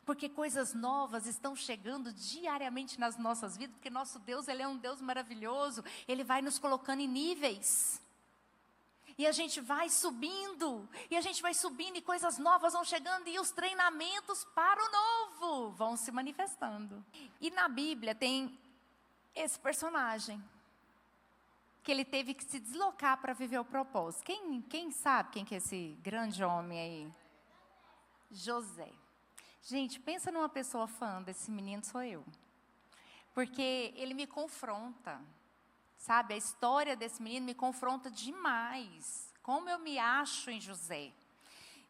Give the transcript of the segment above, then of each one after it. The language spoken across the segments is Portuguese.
Porque coisas novas estão chegando diariamente nas nossas vidas, porque nosso Deus, Ele é um Deus maravilhoso, Ele vai nos colocando em níveis. E a gente vai subindo, e coisas novas vão chegando, e os treinamentos para o novo vão se manifestando. E na Bíblia tem esse personagem, que ele teve que se deslocar para viver o propósito. Quem sabe quem que é esse grande homem aí? José. Gente, pensa numa pessoa fã desse menino, sou eu. Porque ele me confronta. Sabe, a história desse menino me confronta demais. Como eu me acho em José.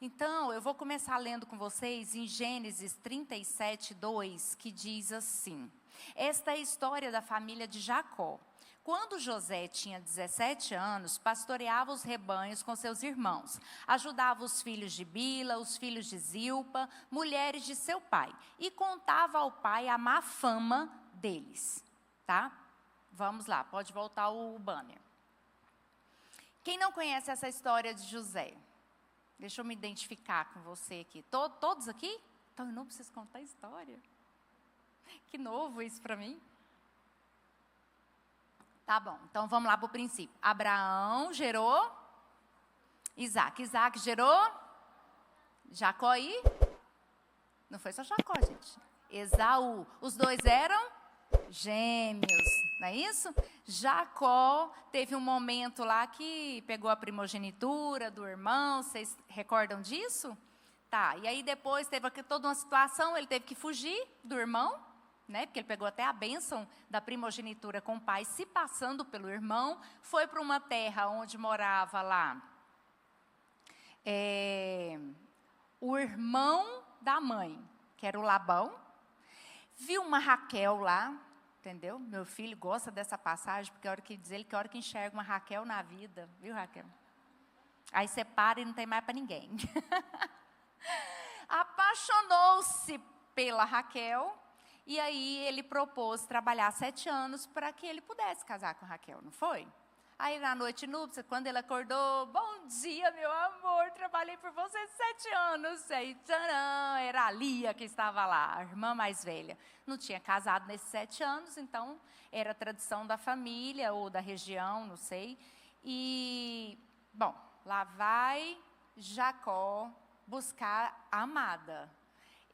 Então, eu vou começar lendo com vocês em Gênesis 37, 2, que diz assim. Esta é a história da família de Jacó. Quando José tinha 17 anos, pastoreava os rebanhos com seus irmãos. Ajudava os filhos de Bila, os filhos de Zilpa, mulheres de seu pai. E contava ao pai a má fama deles. Tá? Vamos lá, pode voltar o banner. Quem não conhece essa história de José? Deixa eu me identificar com você aqui. Todos aqui? Então eu não preciso contar a história. Que novo isso para mim. Tá bom, então vamos lá para o princípio. Abraão gerou Isaac. Isaac gerou Jacó e... Não foi só Jacó, gente. Esaú. Os dois eram gêmeos, não é isso? Jacó teve um momento lá que pegou a primogenitura do irmão, vocês recordam disso? Tá, e aí depois teve toda uma situação, ele teve que fugir do irmão, né? Porque ele pegou até a bênção da primogenitura com o pai, se passando pelo irmão, foi para uma terra onde morava lá o irmão da mãe, que era o Labão, viu uma Raquel lá, entendeu? Meu filho gosta dessa passagem, porque a hora que diz ele que a hora que enxerga uma Raquel na vida, viu, Raquel? Aí separa e não tem mais para ninguém. Apaixonou-se pela Raquel, e aí ele propôs trabalhar 7 anos para que ele pudesse casar com Raquel, não foi? Aí na noite núpcia, quando ele acordou, bom dia, meu amor, trabalhei por você 7 anos. Aí, tcharam, era a Lia que estava lá, a irmã mais velha. Não tinha casado nesses 7 anos, então era tradição da família ou da região, não sei. E, bom, lá vai Jacó buscar a amada.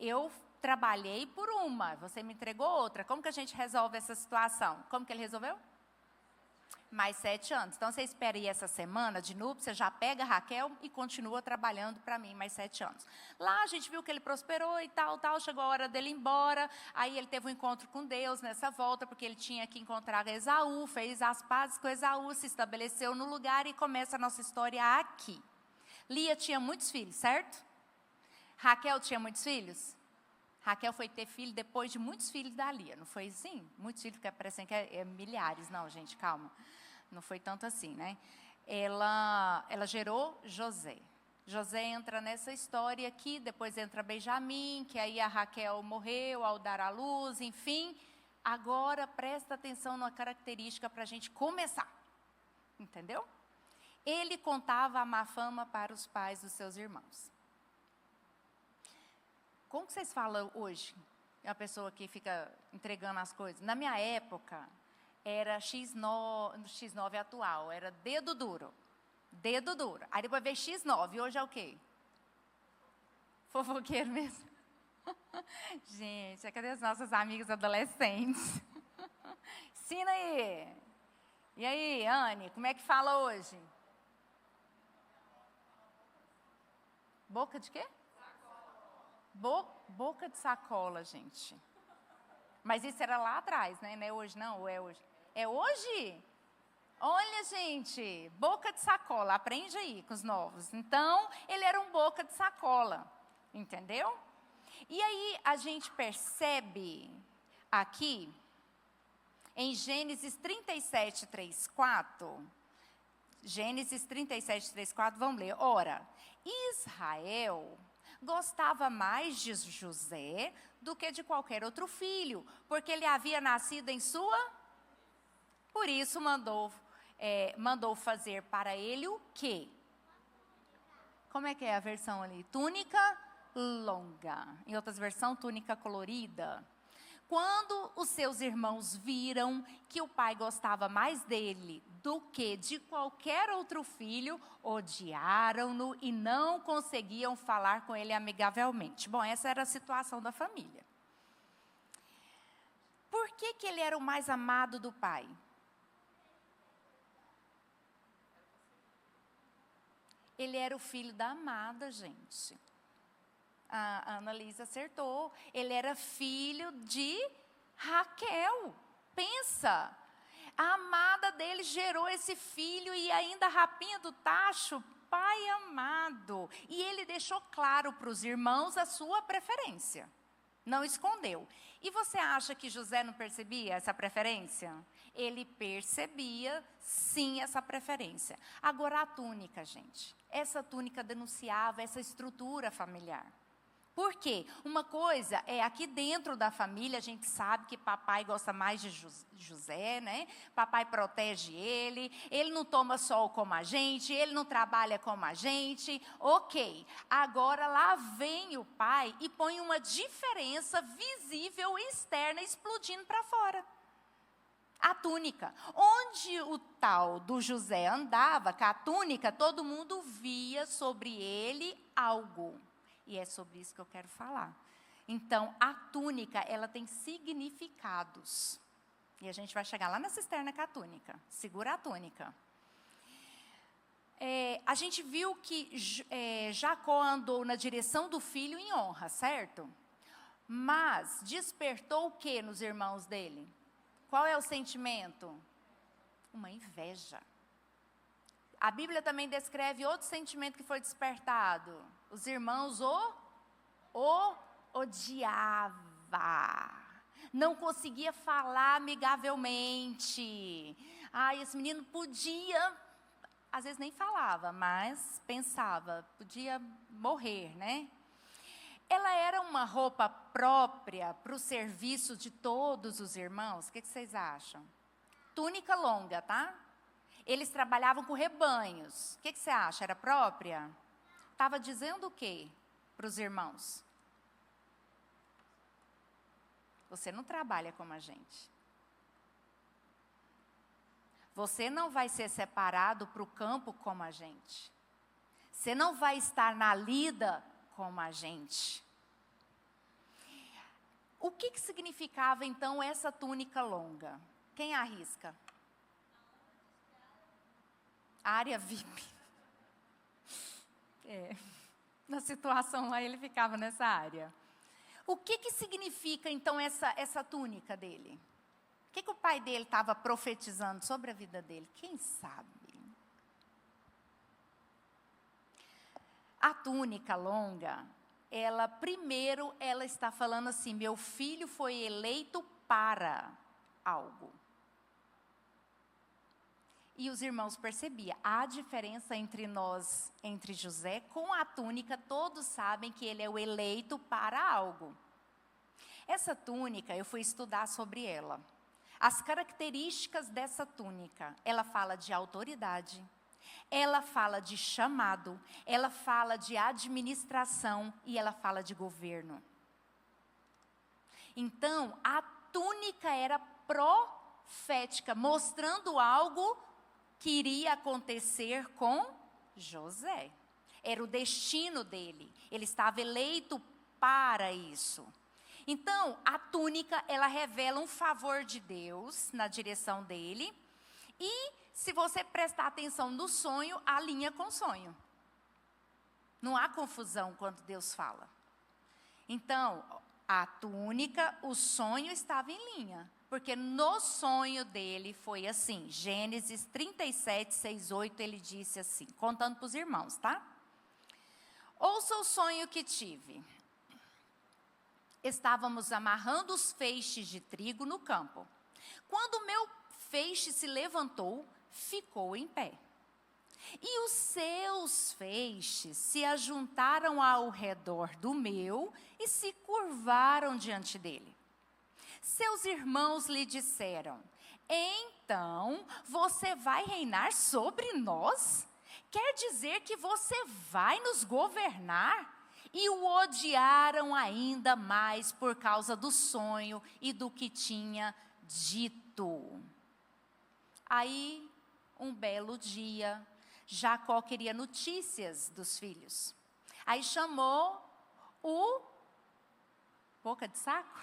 Eu trabalhei por uma, você me entregou outra. Como que a gente resolve essa situação? Como que ele resolveu? Mais 7 anos. Então, você espera aí essa semana de núpcia, já pega a Raquel e continua trabalhando para mim mais 7 anos. Lá a gente viu que ele prosperou e tal, chegou a hora dele ir embora, aí ele teve um encontro com Deus nessa volta, porque ele tinha que encontrar Esaú, fez as pazes com Esaú, se estabeleceu no lugar e começa a nossa história aqui. Lia tinha muitos filhos, certo? Raquel tinha muitos filhos? Raquel foi ter filho depois de muitos filhos da Lia, não foi assim? Muitos filhos, que parecem que é milhares. Não, gente, calma. Não foi tanto assim, né? Ela gerou José. José entra nessa história aqui, depois entra Benjamim, que aí a Raquel morreu ao dar à luz, enfim. Agora, presta atenção numa característica para a gente começar. Entendeu? Ele contava a má fama para os pais dos seus irmãos. Como que vocês falam hoje? É a pessoa que fica entregando as coisas. Na minha época, era X9 atual, era dedo duro. Dedo duro. Aí depois veio X9, e hoje é o quê? Fofoqueiro mesmo. Gente, cadê as nossas amigas adolescentes? Ensina aí. E aí, Anne, como é que fala hoje? Boca de quê? Boca de sacola, gente. Mas isso era lá atrás, né? Não é hoje, não? Ou é hoje? É hoje? Olha, gente, boca de sacola. Aprende aí com os novos. Então, ele era um boca de sacola. Entendeu? E aí, a gente percebe aqui, em Gênesis 37, 3, 4... Gênesis 37, 3, 4, vamos ler. Ora, Israel gostava mais de José do que de qualquer outro filho, porque ele havia nascido em sua... Por isso mandou fazer para ele o quê? Como é que é a versão ali? Túnica longa. Em outras versões, túnica colorida. Quando os seus irmãos viram que o pai gostava mais dele do que de qualquer outro filho, odiaram-no e não conseguiam falar com ele amigavelmente. Bom, essa era a situação da família. Por que ele era o mais amado do pai? Ele era o filho da amada, gente. A Ana-Lisa acertou. Ele era filho de Raquel. Pensa, a amada dele gerou esse filho e ainda a rapinha do tacho, pai amado. E ele deixou claro para os irmãos a sua preferência. Não escondeu. E você acha que José não percebia essa preferência? Ele percebia, sim, essa preferência. Agora, a túnica, gente. Essa túnica denunciava essa estrutura familiar. Por quê? Uma coisa é aqui dentro da família, a gente sabe que papai gosta mais de José, né? Papai protege ele não toma sol como a gente, ele não trabalha como a gente. Ok, agora lá vem o pai e põe uma diferença visível e externa explodindo para fora. A túnica. Onde o tal do José andava, com a túnica, todo mundo via sobre ele algo. E é sobre isso que eu quero falar. Então, a túnica, ela tem significados. E a gente vai chegar lá na cisterna com a túnica. Segura a túnica. A gente viu que Jacó andou na direção do filho em honra, certo? Mas despertou o que nos irmãos dele? Qual é o sentimento? Uma inveja. A Bíblia também descreve outro sentimento que foi despertado. Os irmãos o odiava. Não conseguia falar amigavelmente. Esse menino podia, às vezes nem falava, mas pensava, podia morrer, né? Ela era uma roupa própria para o serviço de todos os irmãos? O que vocês acham? Túnica longa, tá? Eles trabalhavam com rebanhos. O que você acha? Era própria? Estava dizendo o quê para os irmãos? Você não trabalha como a gente. Você não vai ser separado para o campo como a gente. Você não vai estar na lida como a gente. O que significava então essa túnica longa? Quem arrisca? Área VIP. Na situação lá ele ficava nessa área. O que significa então essa túnica dele? O que o pai dele estava profetizando sobre a vida dele? Quem sabe? A túnica longa, primeiro ela está falando assim, meu filho foi eleito para algo. E os irmãos percebiam a diferença entre nós, entre José, com a túnica, todos sabem que ele é o eleito para algo. Essa túnica, eu fui estudar sobre ela. As características dessa túnica, ela fala de autoridade, ela fala de chamado, ela fala de administração e ela fala de governo. Então, a túnica era profética, mostrando algo que iria acontecer com José. Era o destino dele. Ele estava eleito para isso. Então, a túnica, ela revela um favor de Deus na direção dele. E, se você prestar atenção no sonho, alinha com o sonho. Não há confusão quando Deus fala. Então, a túnica, o sonho estava em linha. Porque no sonho dele foi assim, Gênesis 37, 6, 8, ele disse assim, contando para os irmãos, tá? Ouça o sonho que tive. Estávamos amarrando os feixes de trigo no campo. Quando o meu feixe se levantou, ficou em pé. E os seus feixes se ajuntaram ao redor do meu e se curvaram diante dele. Seus irmãos lhe disseram, então você vai reinar sobre nós? Quer dizer que você vai nos governar? e o odiaram ainda mais por causa do sonho e do que tinha dito. Aí, um belo dia, Jacó queria notícias dos filhos. Aí chamou o boca de saco?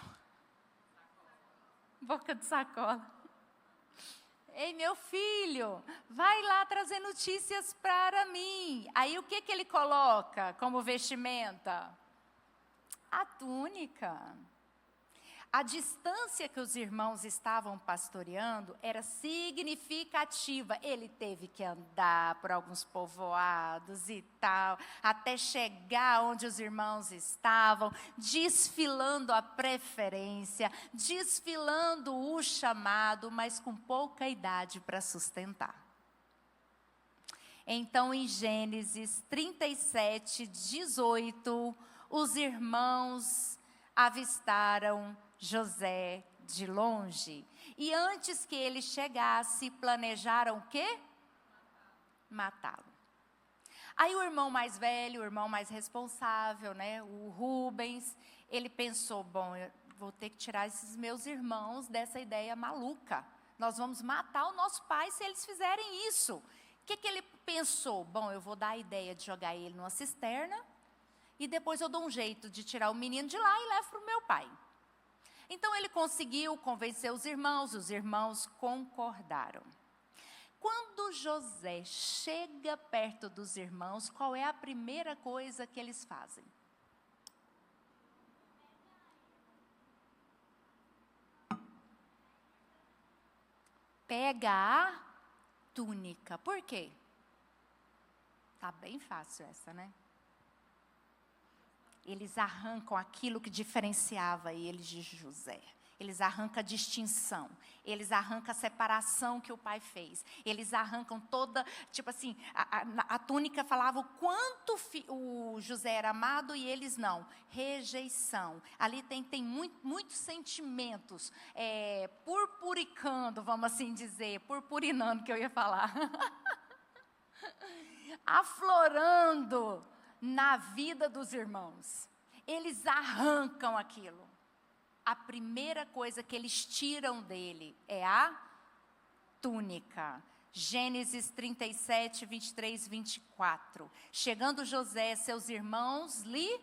Boca de sacola. Ei, meu filho, vai lá trazer notícias para mim. Aí o que ele coloca como vestimenta? A túnica. A distância que os irmãos estavam pastoreando era significativa. Ele teve que andar por alguns povoados e tal, até chegar onde os irmãos estavam, desfilando a preferência, desfilando o chamado, mas com pouca idade para sustentar. Então, em Gênesis 37, 18, os irmãos avistaram José de longe. E antes que ele chegasse, planejaram o quê? Matá-lo. Aí o irmão mais velho, o irmão mais responsável, né, o Rubens, ele pensou, bom, eu vou ter que tirar esses meus irmãos dessa ideia maluca. Nós vamos matar o nosso pai se eles fizerem isso. O que ele pensou? Bom, eu vou dar a ideia de jogar ele numa cisterna e depois eu dou um jeito de tirar o menino de lá e levo para o meu pai. Então ele conseguiu convencer os irmãos concordaram. Quando José chega perto dos irmãos, qual é a primeira coisa que eles fazem? Pega a túnica. Por quê? Tá bem fácil essa, né? Eles arrancam aquilo que diferenciava eles de José. Eles arrancam a distinção. Eles arrancam a separação que o pai fez. Eles arrancam toda, tipo assim, a túnica falava o quanto o José era amado e eles não. Rejeição. Ali tem muitos sentimentos, purpuricando, vamos assim dizer, purpurinando que eu ia falar. Aflorando na vida dos irmãos. Eles arrancam aquilo. A primeira coisa que eles tiram dele é a túnica. Gênesis 37, 23, 24. Chegando José, seus irmãos lhe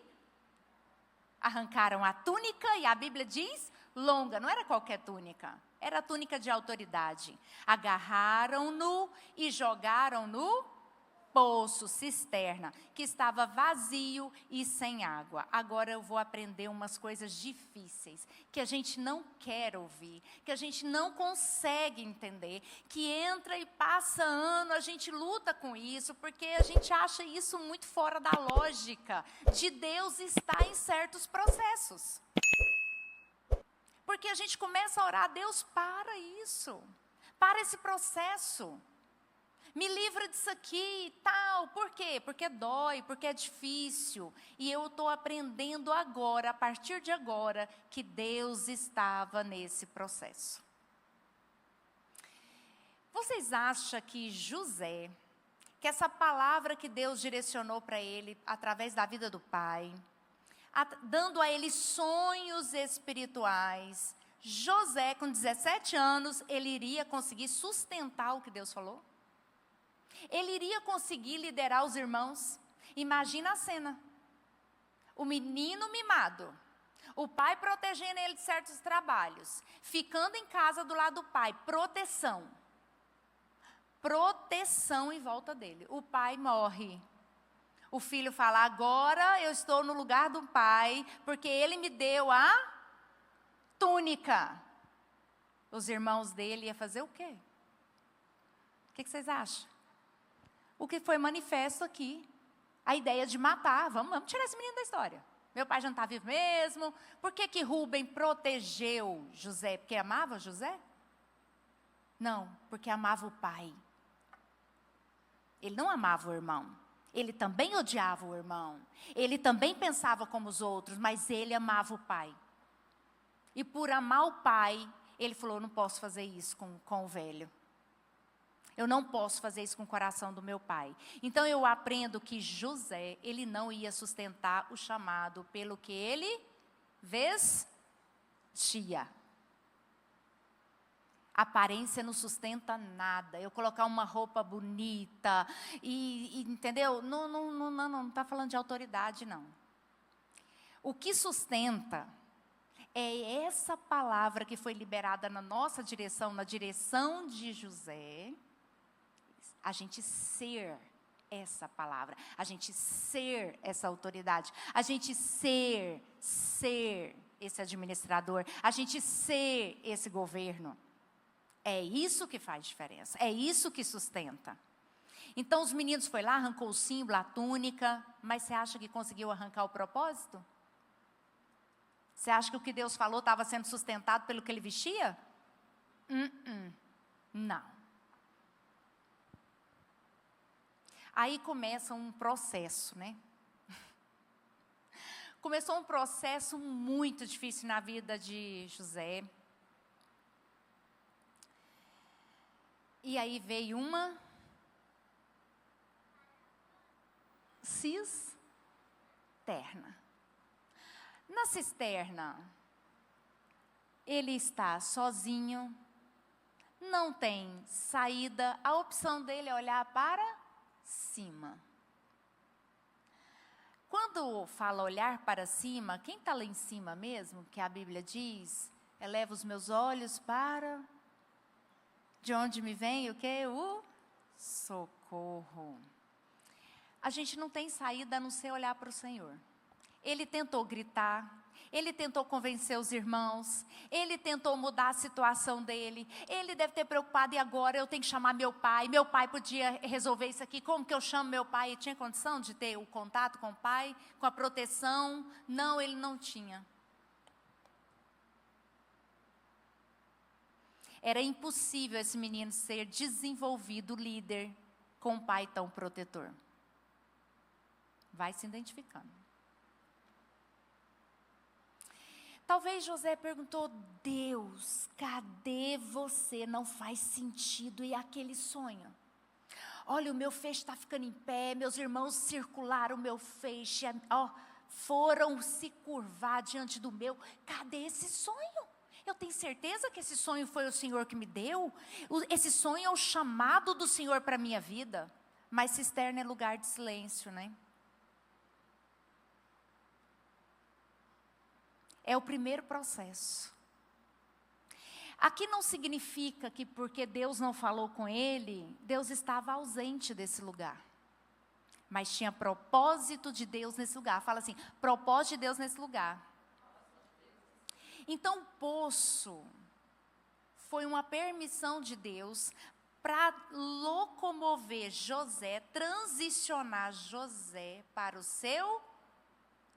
arrancaram a túnica, e a Bíblia diz longa, não era qualquer túnica, era a túnica de autoridade. Agarraram-no e jogaram no poço, cisterna, que estava vazio e sem água. Agora eu vou aprender umas coisas difíceis, que a gente não quer ouvir, que a gente não consegue entender, que entra e passa ano, a gente luta com isso, porque a gente acha isso muito fora da lógica de Deus estar em certos processos. Porque a gente começa a orar, Deus, para isso, para esse processo. Me livra disso aqui e tal. Por quê? Porque dói, porque é difícil. E eu estou aprendendo agora, a partir de agora, que Deus estava nesse processo. Vocês acham que José, que essa palavra que Deus direcionou para ele, através da vida do pai, dando a ele sonhos espirituais, José, com 17 anos, ele iria conseguir sustentar o que Deus falou? Ele iria conseguir liderar os irmãos? Imagina a cena. O menino mimado, o pai protegendo ele de certos trabalhos, ficando em casa do lado do pai, proteção. Proteção em volta dele. O pai morre. O filho fala, agora eu estou no lugar do pai, porque ele me deu a túnica. Os irmãos dele iam fazer o quê? O que vocês acham? O que foi manifesto aqui, a ideia de matar, vamos tirar esse menino da história. Meu pai já não está vivo mesmo. Por que Rubem protegeu José? Porque amava José? Não, porque amava o pai. Ele não amava o irmão. Ele também odiava o irmão. Ele também pensava como os outros, mas ele amava o pai. E por amar o pai, ele falou, não posso fazer isso com o velho. Eu não posso fazer isso com o coração do meu pai. Então eu aprendo que José, ele não ia sustentar o chamado pelo que ele vestia. Aparência não sustenta nada. Eu colocar uma roupa bonita, entendeu? Não está falando de autoridade, não. O que sustenta é essa palavra que foi liberada na nossa direção, na direção de José. A gente ser essa palavra, a gente ser essa autoridade, a gente ser esse administrador, a gente ser esse governo. É isso que faz diferença, é isso que sustenta. Então os meninos foram lá, arrancou o símbolo, a túnica, mas você acha que conseguiu arrancar o propósito? Você acha que o que Deus falou estava sendo sustentado pelo que ele vestia? Não. Aí começa um processo, né? Começou um processo muito difícil na vida de José. E aí veio uma cisterna. Na cisterna, ele está sozinho, não tem saída, a opção dele é olhar para cima. Quando fala olhar para cima, quem está lá em cima mesmo, que a Bíblia diz, eleva os meus olhos para, de onde me vem o quê? O socorro. A gente não tem saída a não ser olhar para o Senhor. Ele tentou gritar, ele tentou convencer os irmãos, ele tentou mudar a situação dele, ele deve ter preocupado, e agora eu tenho que chamar meu pai podia resolver isso aqui, como que eu chamo meu pai? Ele tinha condição de ter o contato com o pai, com a proteção? Não, ele não tinha. Era impossível esse menino ser desenvolvido, líder, com um pai tão protetor. Vai se identificando. Talvez José perguntou, Deus, cadê você? Não faz sentido, e aquele sonho? Olha, o meu feixe está ficando em pé, meus irmãos circularam o meu feixe, foram se curvar diante do meu, cadê esse sonho? Eu tenho certeza que esse sonho foi o Senhor que me deu, esse sonho é o chamado do Senhor para a minha vida, mas cisterna é lugar de silêncio, né? É o primeiro processo. Aqui não significa que porque Deus não falou com ele, Deus estava ausente desse lugar. Mas tinha propósito de Deus nesse lugar. Fala assim, propósito de Deus nesse lugar. Então, o poço foi uma permissão de Deus para locomover José, transicionar José para o seu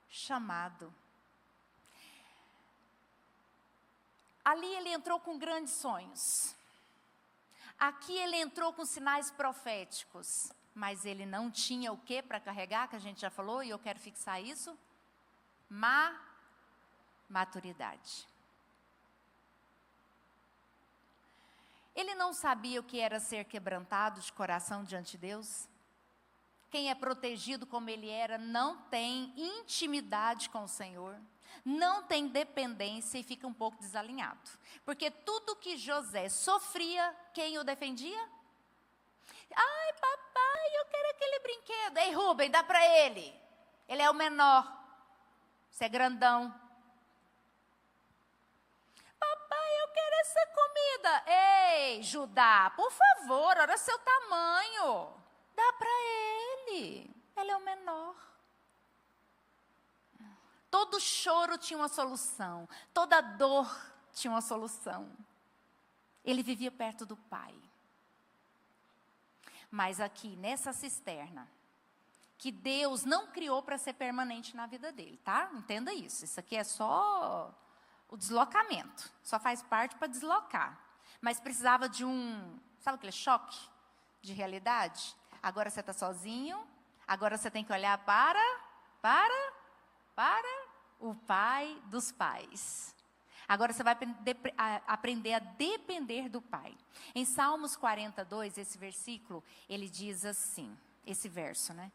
chamado. Ali ele entrou com grandes sonhos. Aqui ele entrou com sinais proféticos. Mas ele não tinha o que para carregar, que a gente já falou, e eu quero fixar isso. Maturidade. Ele não sabia o que era ser quebrantado de coração diante de Deus. Quem é protegido como ele era, não tem intimidade com o Senhor. Não tem dependência e fica um pouco desalinhado. Porque tudo que José sofria, quem o defendia? Ai, papai, eu quero aquele brinquedo. Ei, Rubem, dá para ele. Ele é o menor. Você é grandão. Papai, eu quero essa comida. Ei, Judá, por favor, olha seu tamanho. Dá para ele. Ele é o menor. Todo choro tinha uma solução. Toda dor tinha uma solução. Ele vivia perto do pai. Mas aqui, nessa cisterna, que Deus não criou para ser permanente na vida dele, tá? Entenda isso. Isso aqui é só o deslocamento. Só faz parte para deslocar. Mas precisava de sabe aquele choque de realidade? Agora você está sozinho. Agora você tem que olhar para o pai dos pais. Agora você vai aprender a depender do Pai. Em Salmos 42, esse versículo, ele diz assim, esse verso, né?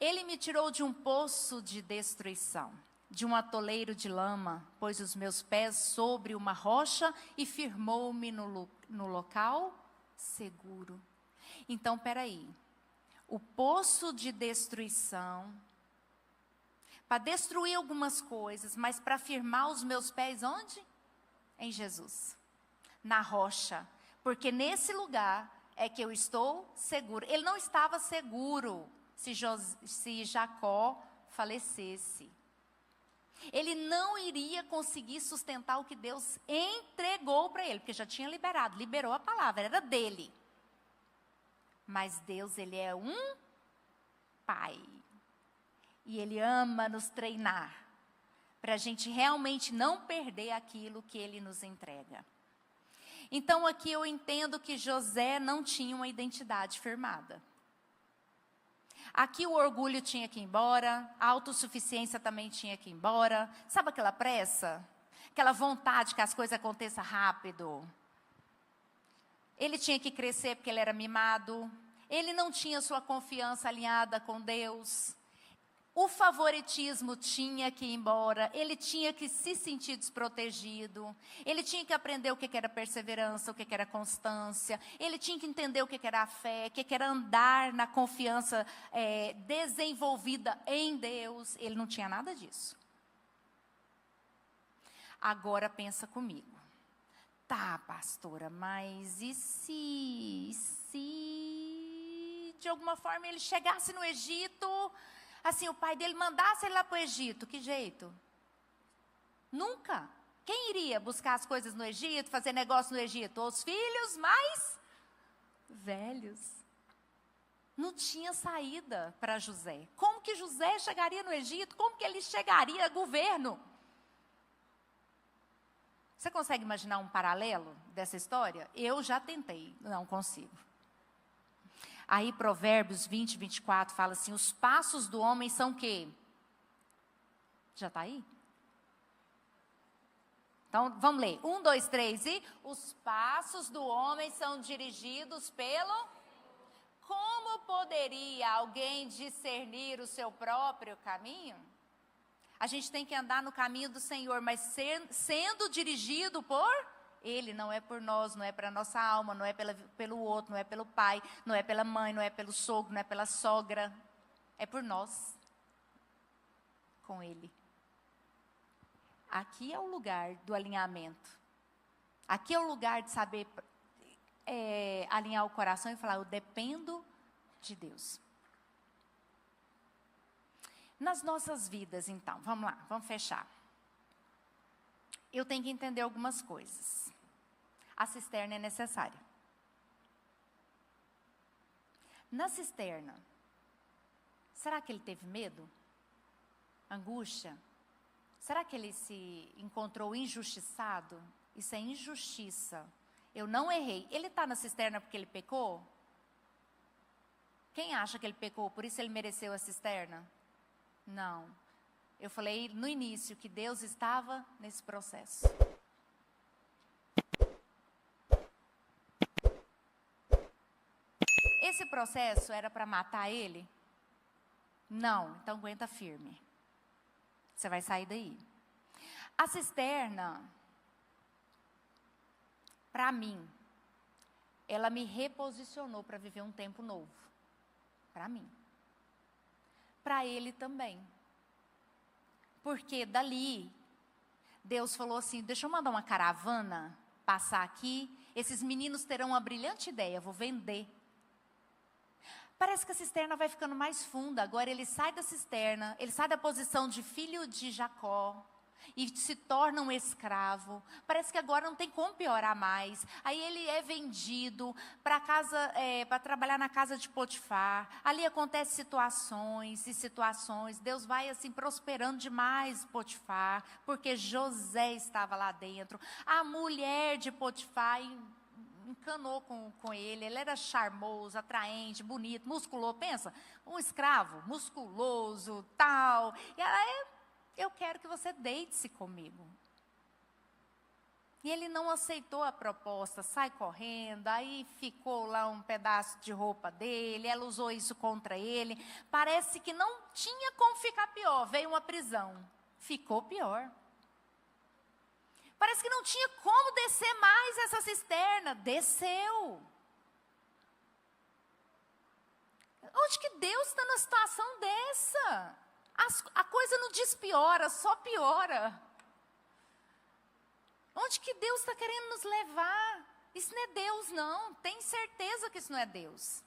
Ele me tirou de um poço de destruição, de um atoleiro de lama, pôs os meus pés sobre uma rocha e firmou-me no local seguro. Então, peraí, o poço de destruição, para destruir algumas coisas, mas para firmar os meus pés onde? Em Jesus, na rocha, porque nesse lugar é que eu estou seguro. Ele não estava seguro se Jacó falecesse. Ele não iria conseguir sustentar o que Deus entregou para ele, porque já tinha liberou a palavra, era dele. Mas Deus, ele é um pai. E ele ama nos treinar, para a gente realmente não perder aquilo que ele nos entrega. Então aqui eu entendo que José não tinha uma identidade firmada. Aqui o orgulho tinha que ir embora, a autossuficiência também tinha que ir embora. Sabe aquela pressa? Aquela vontade que as coisas aconteçam rápido. Ele tinha que crescer porque ele era mimado. Ele não tinha sua confiança alinhada com Deus. O favoritismo tinha que ir embora, ele tinha que se sentir desprotegido, ele tinha que aprender o que era perseverança, o que era constância, ele tinha que entender o que era a fé, o que era andar na confiança desenvolvida em Deus. Ele não tinha nada disso. Agora pensa comigo. Tá, pastora, mas e se de alguma forma ele chegasse no Egito... Assim, o pai dele mandasse ele lá para o Egito, que jeito? Nunca. Quem iria buscar as coisas no Egito, fazer negócio no Egito? Os filhos mais velhos. Não tinha saída para José. Como que José chegaria no Egito? Como que ele chegaria a governo? Você consegue imaginar um paralelo dessa história? Eu já tentei, não consigo. Aí Provérbios 20, 24 fala assim, os passos do homem são o quê? Já está aí? Então, vamos ler. 1, 2, 3 e... Os passos do homem são dirigidos pelo... Como poderia alguém discernir o seu próprio caminho? A gente tem que andar no caminho do Senhor, mas sendo dirigido por... Ele, não é por nós, não é para nossa alma, não é pelo outro, não é pelo pai, não é pela mãe, não é pelo sogro, não é pela sogra. É por nós, com Ele. Aqui é o lugar do alinhamento. Aqui é o lugar de saber alinhar o coração e falar, eu dependo de Deus. Nas nossas vidas, então, vamos lá, vamos fechar. Eu tenho que entender algumas coisas. A cisterna é necessária. Na cisterna, será que ele teve medo? Angústia? Será que ele se encontrou injustiçado? Isso é injustiça. Eu não errei. Ele está na cisterna porque ele pecou? Quem acha que ele pecou, por isso ele mereceu a cisterna? Não. Eu falei no início que Deus estava nesse processo. Esse processo era para matar ele? Não, então aguenta firme. Você vai sair daí. A cisterna, para mim, ela me reposicionou para viver um tempo novo. Para mim. Para ele também. Porque dali, Deus falou assim, deixa eu mandar uma caravana passar aqui, esses meninos terão uma brilhante ideia, vou vender. Parece que a cisterna vai ficando mais funda, agora ele sai da cisterna, ele sai da posição de filho de Jacó, e se torna um escravo. Parece que agora não tem como piorar mais. Aí ele é vendido para trabalhar na casa de Potifar. Ali acontecem situações e situações. Deus vai assim prosperando demais Potifar, porque José estava lá dentro. A mulher de Potifar encanou com ele. Ele era charmoso, atraente, bonito, musculoso. Pensa, um escravo musculoso, tal. E ela eu quero que você deite-se comigo. E ele não aceitou a proposta, sai correndo, aí ficou lá um pedaço de roupa dele, ela usou isso contra ele. Parece que não tinha como ficar pior, veio uma prisão. Ficou pior. Parece que não tinha como descer mais essa cisterna, desceu. Onde que Deus está numa situação dessa? A coisa não despiora, só piora. Onde que Deus está querendo nos levar? Isso não é Deus, não. Tem certeza que isso não é Deus.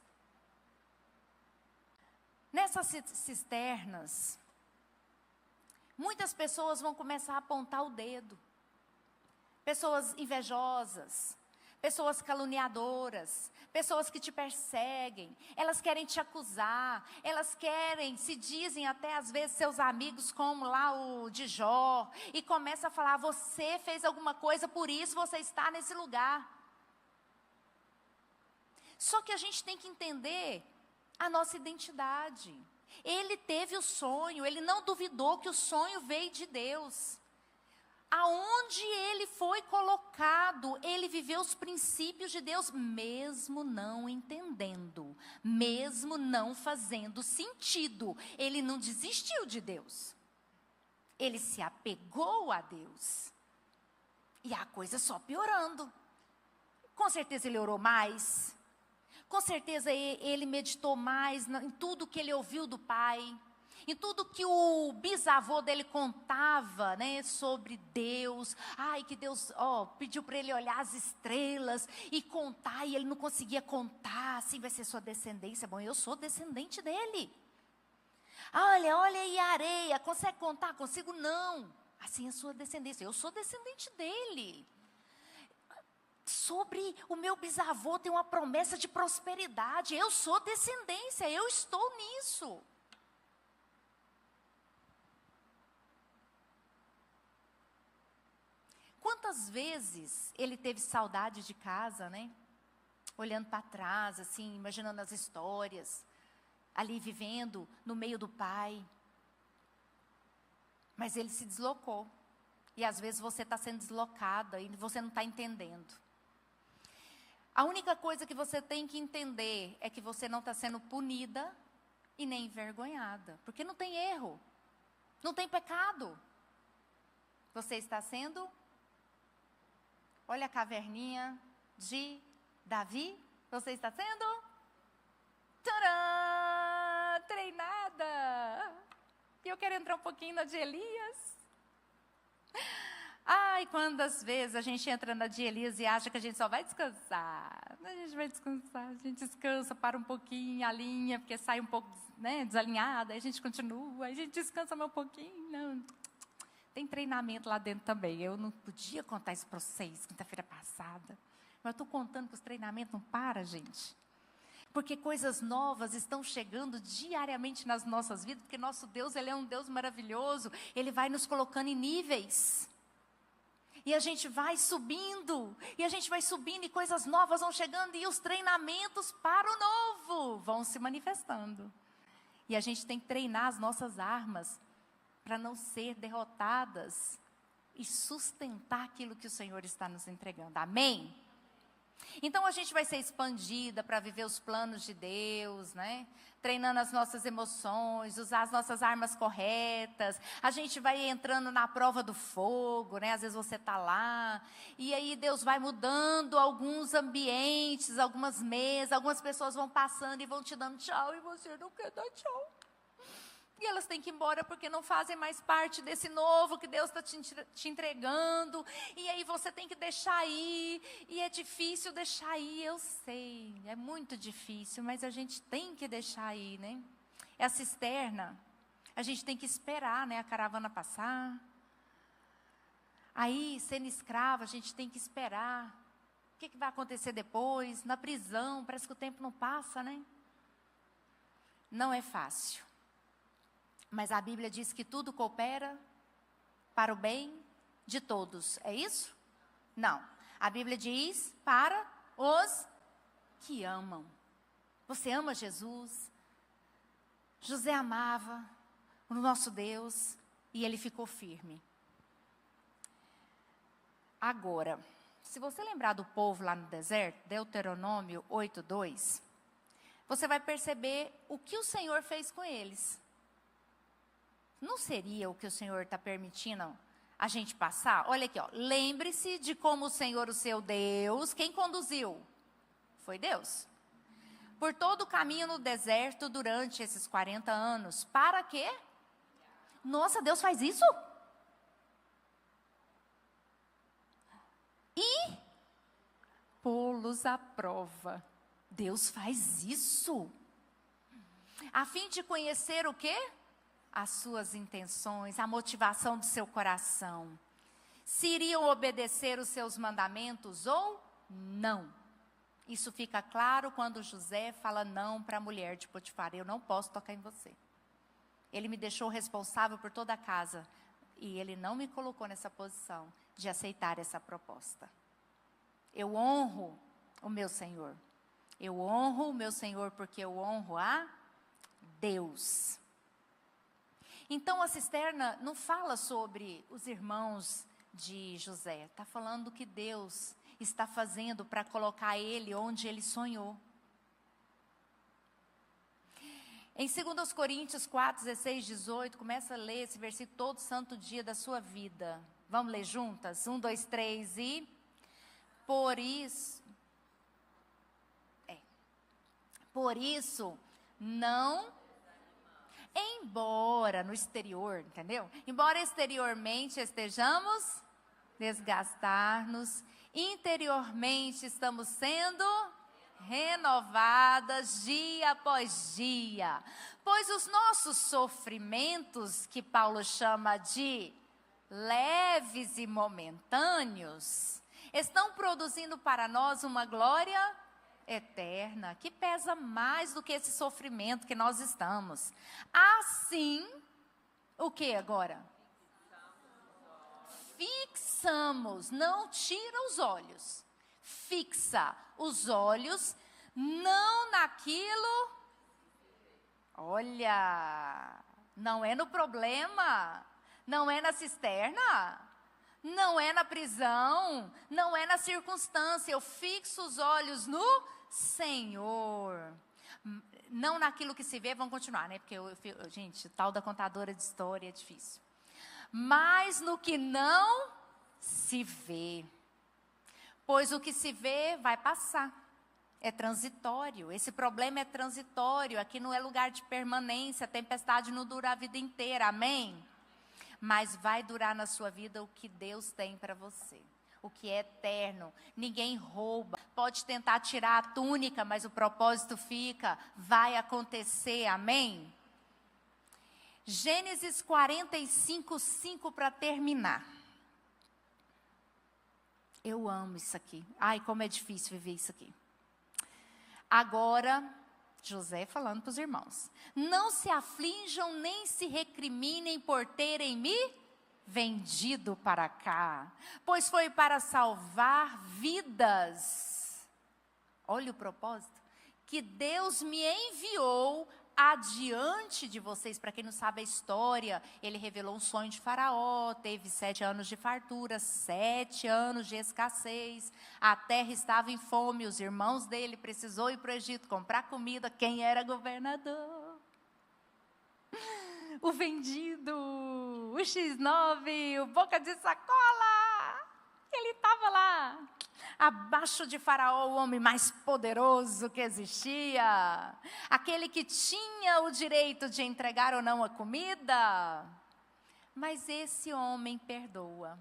Nessas cisternas, muitas pessoas vão começar a apontar o dedo. Pessoas invejosas, pessoas caluniadoras, pessoas que te perseguem, elas querem te acusar, elas querem, se dizem até às vezes seus amigos, como lá o de Jó, e começa a falar, você fez alguma coisa, por isso você está nesse lugar. Só que a gente tem que entender a nossa identidade. Ele teve o sonho, ele não duvidou que o sonho veio de Deus. Aonde ele foi colocado, ele viveu os princípios de Deus, mesmo não entendendo, mesmo não fazendo sentido. Ele não desistiu de Deus. Ele se apegou a Deus. E a coisa só piorando. Com certeza ele orou mais. Com certeza ele meditou mais em tudo que ele ouviu do Pai. Em tudo que o bisavô dele contava, né, sobre Deus. Ai, que Deus pediu para ele olhar as estrelas e contar, e ele não conseguia contar. Assim vai ser sua descendência. Bom, eu sou descendente dele. Olha aí a areia, consegue contar? Consigo não. Assim é a sua descendência. Eu sou descendente dele. Sobre o meu bisavô tem uma promessa de prosperidade. Eu sou descendência, eu estou nisso. Quantas vezes ele teve saudade de casa, né? Olhando para trás, assim, imaginando as histórias, ali vivendo no meio do Pai. Mas ele se deslocou. E às vezes você está sendo deslocada e você não está entendendo. A única coisa que você tem que entender é que você não está sendo punida e nem envergonhada. Porque não tem erro, não tem pecado. Você está sendo... Olha a caverninha de Davi. Você está sendo? Tcharam! Treinada. E eu quero entrar um pouquinho na de Elias. Ai, quantas vezes a gente entra na de Elias e acha que a gente só vai descansar. A gente vai descansar, a gente descansa, para um pouquinho, alinha, porque sai um pouco, né, desalinhada, aí a gente continua, aí a gente descansa mais um pouquinho. Não. Tem treinamento lá dentro também. Eu não podia contar isso para vocês quinta-feira passada. Mas eu estou contando que os treinamentos não param, gente. Porque coisas novas estão chegando diariamente nas nossas vidas. Porque nosso Deus, Ele é um Deus maravilhoso. Ele vai nos colocando em níveis. E a gente vai subindo. E a gente vai subindo e coisas novas vão chegando. E os treinamentos para o novo vão se manifestando. E a gente tem que treinar as nossas armas para não ser derrotadas e sustentar aquilo que o Senhor está nos entregando. Amém? Então a gente vai ser expandida para viver os planos de Deus, né? Treinando as nossas emoções, usar as nossas armas corretas. A gente vai entrando na prova do fogo, né? Às vezes você está lá e aí Deus vai mudando alguns ambientes, algumas mesas, algumas pessoas vão passando e vão te dando tchau e você não quer dar tchau. E elas têm que ir embora porque não fazem mais parte desse novo que Deus está te entregando. E aí você tem que deixar ir. E é difícil deixar ir, eu sei. É muito difícil, mas a gente tem que deixar ir, né? É a cisterna. A gente tem que esperar, né, a caravana passar. Aí, sendo escravo, a gente tem que esperar. O que vai acontecer depois? Na prisão, parece que o tempo não passa, né? Não é fácil. Mas a Bíblia diz que tudo coopera para o bem de todos. É isso? Não. A Bíblia diz para os que amam. Você ama Jesus? José amava o nosso Deus e ele ficou firme. Agora, se você lembrar do povo lá no deserto, Deuteronômio 8:2, você vai perceber o que o Senhor fez com eles. Não seria o que o Senhor está permitindo a gente passar? Olha aqui, ó. Lembre-se de como o Senhor, o seu Deus, quem conduziu? Foi Deus. Por todo o caminho no deserto durante esses 40 anos. Para quê? Nossa, Deus faz isso? E pô-los à prova. Deus faz isso. A fim de conhecer o quê? As suas intenções, a motivação do seu coração. Se iriam obedecer os seus mandamentos ou não. Isso fica claro quando José fala não para a mulher de Potifar. Eu não posso tocar em você. Ele me deixou responsável por toda a casa. E ele não me colocou nessa posição de aceitar essa proposta. Eu honro o meu Senhor. Eu honro o meu Senhor porque eu honro a Deus. Então a cisterna não fala sobre os irmãos de José. Está falando que Deus está fazendo para colocar ele onde ele sonhou. Em 2 Coríntios 4, 16, 18, começa a ler esse versículo todo santo dia da sua vida. Vamos ler juntas? 1, 2, 3 e... Por isso, não... Embora no exterior, entendeu? Embora exteriormente estejamos desgastar-nos, interiormente estamos sendo renovadas dia após dia. Pois os nossos sofrimentos, que Paulo chama de leves e momentâneos, estão produzindo para nós uma glória eterna, que pesa mais do que esse sofrimento que nós estamos. Assim, o que agora? Fixamos, não tira os olhos. Fixa os olhos, não naquilo. Olha, não é no problema, não é na cisterna, não é na prisão, não é na circunstância. Eu fixo os olhos no Senhor. Não naquilo que se vê, vamos continuar, né? Porque, gente, tal da contadora de história é difícil. Mas no que não se vê. Pois o que se vê vai passar. É transitório. Esse problema é transitório. Aqui não é lugar de permanência. A tempestade não dura a vida inteira. Amém? Mas vai durar na sua vida o que Deus tem para você. O que é eterno. Ninguém rouba. Pode tentar tirar a túnica, mas o propósito fica. Vai acontecer. Amém? Gênesis 45, 5 para terminar. Eu amo isso aqui. Ai, como é difícil viver isso aqui. Agora, José falando para os irmãos. Não se aflijam nem se recriminem por terem me vendido para cá. Pois foi para salvar vidas. Olha o propósito. Que Deus me enviou adiante de vocês. Para quem não sabe a história, ele revelou um sonho de Faraó, teve 7 anos de fartura, 7 anos de escassez, a terra estava em fome, os irmãos dele precisou ir para o Egito comprar comida. Quem era governador? O vendido, o X9, o boca de sacola. Ele estava lá, abaixo de Faraó, o homem mais poderoso que existia. Aquele que tinha o direito de entregar ou não a comida. Mas esse homem perdoa.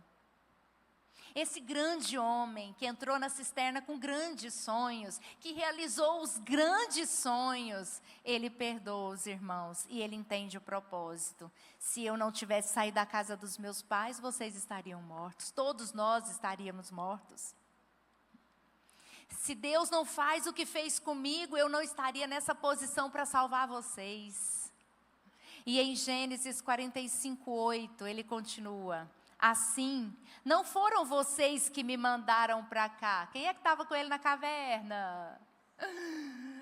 Esse grande homem que entrou na cisterna com grandes sonhos, que realizou os grandes sonhos, ele perdoa os irmãos e ele entende o propósito. Se eu não tivesse saído da casa dos meus pais, vocês estariam mortos. Todos nós estaríamos mortos. Se Deus não faz o que fez comigo, eu não estaria nessa posição para salvar vocês. E em Gênesis 45, 8, ele continua. Assim, não foram vocês que me mandaram para cá. Quem é que estava com ele na caverna?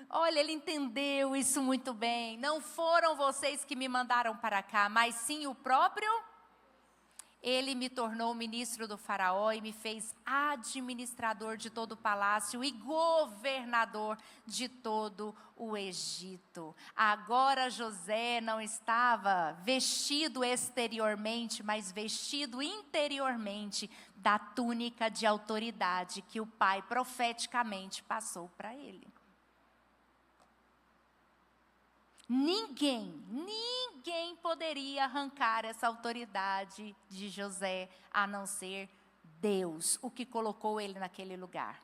Olha, ele entendeu isso muito bem. Não foram vocês que me mandaram para cá, mas sim o próprio Ele me tornou ministro do faraó e me fez administrador de todo o palácio e governador de todo o Egito. Agora José não estava vestido exteriormente, mas vestido interiormente da túnica de autoridade que o pai profeticamente passou para ele. Ninguém poderia arrancar essa autoridade de José, a não ser Deus, o que colocou ele naquele lugar.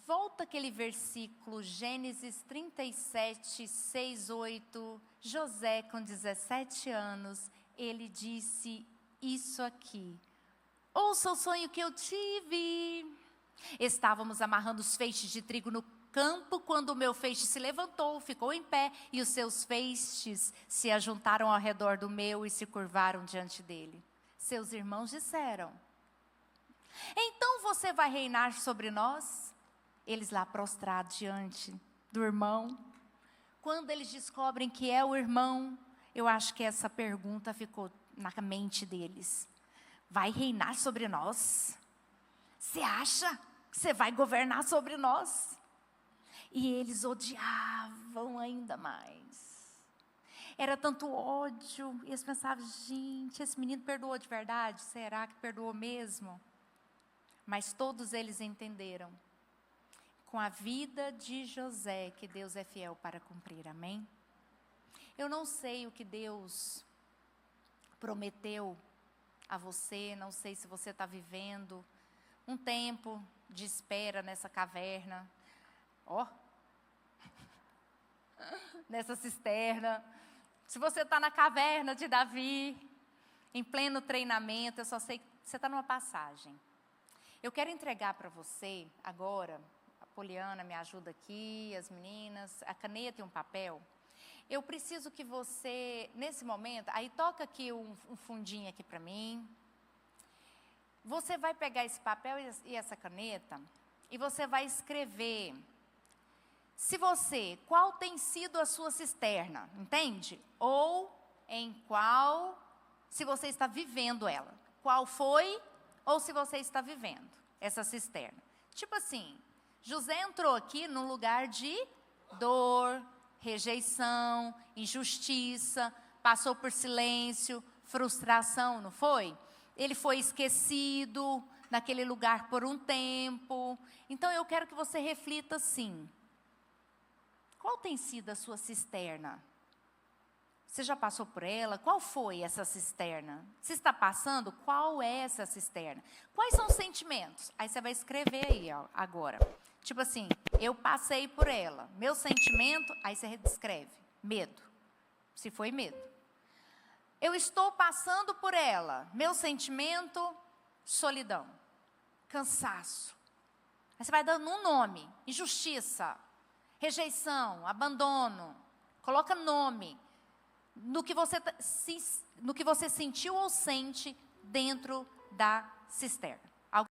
Volta aquele versículo, Gênesis 37, 6, 8. José, com 17 anos, ele disse isso aqui. Ouça o sonho que eu tive. Estávamos amarrando os feixes de trigo no campo, quando o meu feixe se levantou, ficou em pé, e os seus feixes se ajuntaram ao redor do meu e se curvaram diante dele. Seus irmãos disseram: então você vai reinar sobre nós? Eles lá prostrados diante do irmão. Quando eles descobrem que é o irmão, eu acho que essa pergunta ficou na mente deles. Vai reinar sobre nós? Você acha que você vai governar sobre nós? E eles odiavam ainda mais. Era tanto ódio. E eles pensavam, gente, esse menino perdoou de verdade? Será que perdoou mesmo? Mas todos eles entenderam. Com a vida de José, que Deus é fiel para cumprir, amém? Eu não sei o que Deus prometeu a você, não sei se você está vivendo um tempo de espera nessa caverna, nessa cisterna. Se você está na caverna de Davi, em pleno treinamento, eu só sei que você está numa passagem. Eu quero entregar para você agora, a Poliana me ajuda aqui, as meninas, a caneta e um papel. Eu preciso que você, nesse momento, aí toca aqui um fundinho aqui para mim. Você vai pegar esse papel e essa caneta e você vai escrever, qual tem sido a sua cisterna, entende? Ou em qual, se você está vivendo ela. Qual foi ou se você está vivendo essa cisterna. Tipo assim, José entrou aqui num lugar de dor, rejeição, injustiça, passou por silêncio, frustração, não foi? Ele foi esquecido naquele lugar por um tempo. Então eu quero que você reflita assim. Qual tem sido a sua cisterna? Você já passou por ela? Qual foi essa cisterna? Se está passando, qual é essa cisterna? Quais são os sentimentos? Aí você vai escrever aí, agora. Tipo assim, eu passei por ela. Meu sentimento, aí você descreve. Medo. Se foi medo. Eu estou passando por ela. Meu sentimento, solidão. Cansaço. Aí você vai dando um nome. Injustiça. Rejeição. Abandono. Coloca nome. No que você sentiu ou sente dentro da cisterna.